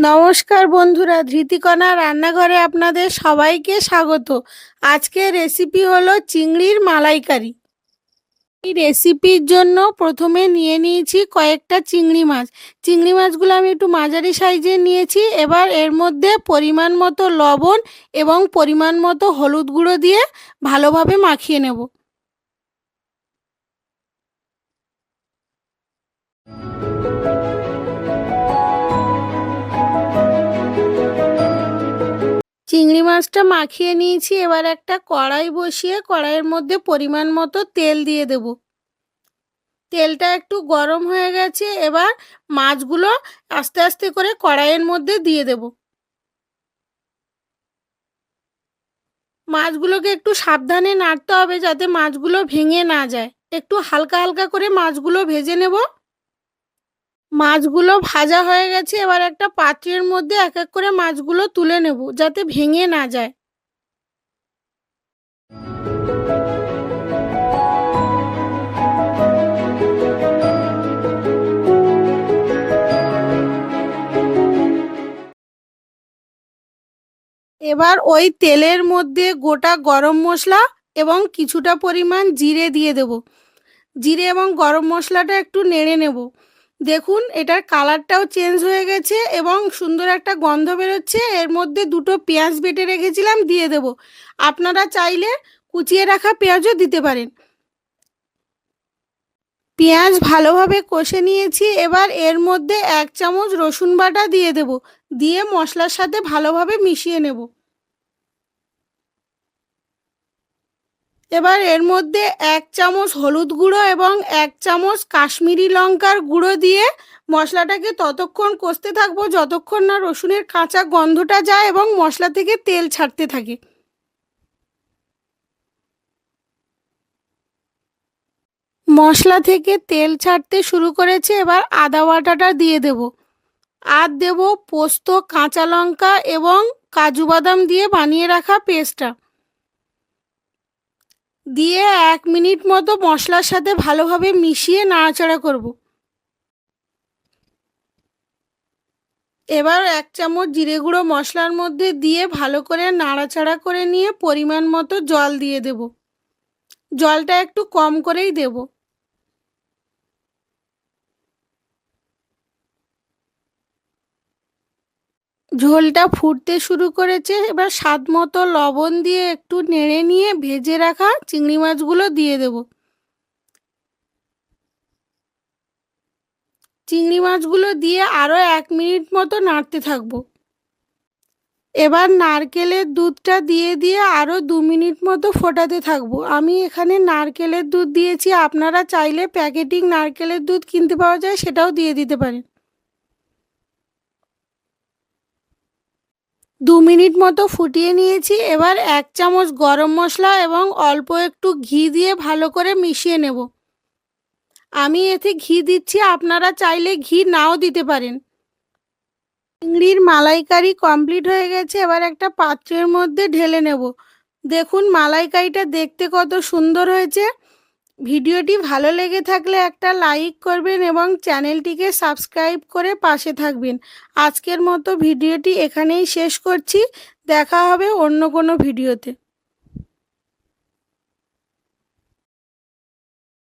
নমস্কার বন্ধুরা, ধৃতিকণা রান্নাঘরে আপনাদের সবাইকে স্বাগত। আজকের রেসিপি হলো চিংড়ির মালাইকারি। এই রেসিপির জন্য প্রথমে নিয়ে নিয়েছি কয়েকটা চিংড়ি মাছ। চিংড়ি মাছগুলো আমি একটু মাঝারি সাইজের নিয়েছি। এবার এর মধ্যে পরিমাণ মতো লবণ এবং পরিমাণ মতো হলুদ গুঁড়ো দিয়ে ভালোভাবে মাখিয়ে নেব। চিংড়ি মাছটা মাখিয়ে নিয়েছি। এবার একটা কড়াই বসিয়ে কড়াইয়ের মধ্যে পরিমাণ মতো তেল দিয়ে দেব। তেলটা একটু গরম হয়ে গেছে। এবার মাছগুলো আস্তে আস্তে করে কড়াইয়ের মধ্যে দিয়ে দেব। মাছগুলোকে একটু সাবধানে নাড়তে হবে যাতে মাছগুলো ভেঙে না যায়। একটু হালকা হালকা করে মাছগুলো ভেজে নেব। মাছগুলো ভাজা হয়ে গেছে। এবার একটা পাত্রের মধ্যে এক এক করে মাছগুলো তুলে নেব যাতে ভেঙে না যায়। এবার ওই তেলের মধ্যে গোটা গরম মশলা এবং কিছুটা পরিমাণ জিরে দিয়ে দেব। জিরে এবং গরম মশলাটা একটু নেড়ে নেব। দেখুন এটার কালারটাও চেঞ্জ হয়ে গেছে এবং সুন্দর একটা গন্ধ বেরোচ্ছে। এর মধ্যে দুটো পেঁয়াজ বেটে রেখেছিলাম দিয়ে দেব। আপনারা চাইলে কুচিয়ে রাখা পেঁয়াজও দিতে পারেন। পেঁয়াজ ভালোভাবে কষে নিয়েছি। এবার এর মধ্যে 1 চামচ রসুন বাটা দিয়ে দেব। দিয়ে মশলার সাথে ভালোভাবে মিশিয়ে নেব। এবার এর মধ্যে 1 চামচ হলুদ গুঁড়ো এবং 1 চামচ কাশ্মীরি লঙ্কার গুঁড়ো দিয়ে মশলাটাকে ততক্ষণ কষতে থাকবো যতক্ষণ না রসুনের কাঁচা গন্ধটা যায় এবং মশলা থেকে তেল ছাড়তে থাকে। মশলা থেকে তেল ছাড়তে শুরু করেছে। এবার আদা বাটাটা দিয়ে দেব। আর দেব পোস্ত, কাঁচা লঙ্কা এবং কাজু বাদাম দিয়ে বানিয়ে রাখা পেস্টটা দিয়ে 1 মিনিট মতো মশলার সাথে ভালোভাবে মিশিয়ে নাড়াচাড়া করব। এবার 1 চামচ জিরে গুঁড়ো মশলার মধ্যে দিয়ে ভালো করে নাড়াচাড়া করে নিয়ে পরিমাণ মতো জল দিয়ে দেব। জলটা একটু কম করেই দেব। ঝোলটা ফুটতে শুরু করেছে। এবার স্বাদ মতো লবণ দিয়ে একটু নেড়ে নিয়ে ভেজে রাখা চিংড়ি মাছগুলো দিয়ে দেব। চিংড়ি মাছগুলো দিয়ে আরও 1 মিনিট মতো নাড়তে থাকবো। এবার নারকেলের দুধটা দিয়ে আরও 2 মিনিট মতো ফোটাতে থাকবো। আমি এখানে নারকেলের দুধ দিয়েছি। আপনারা চাইলে প্যাকেটিং নারকেলের দুধ কিনতে পাওয়া যায়, সেটাও দিয়ে দিতে পারেন। 2 মিনিট মতো ফুটিয়ে নিয়েছি। এবার 1 চামচ গরম মশলা এবং অল্প একটু ঘি দিয়ে ভালো করে মিশিয়ে নেব। আমি এতে ঘি দিচ্ছি, আপনারা চাইলে ঘি নাও দিতে পারেন। চিংড়ির মালাইকারি কমপ্লিট হয়ে গেছে। এবার একটা পাত্রের মধ্যে ঢেলে নেব। দেখুন মালাইকারিটা দেখতে কত সুন্দর হয়েছে। ভিডিওটি ভালো লেগে থাকলে একটা লাইক করবেন এবং চ্যানেলটিকে সাবস্ক্রাইব করে পাশে থাকবেন। আজকের মতো ভিডিওটি এখানেই শেষ করছি। দেখা হবে অন্য কোনো ভিডিওতে।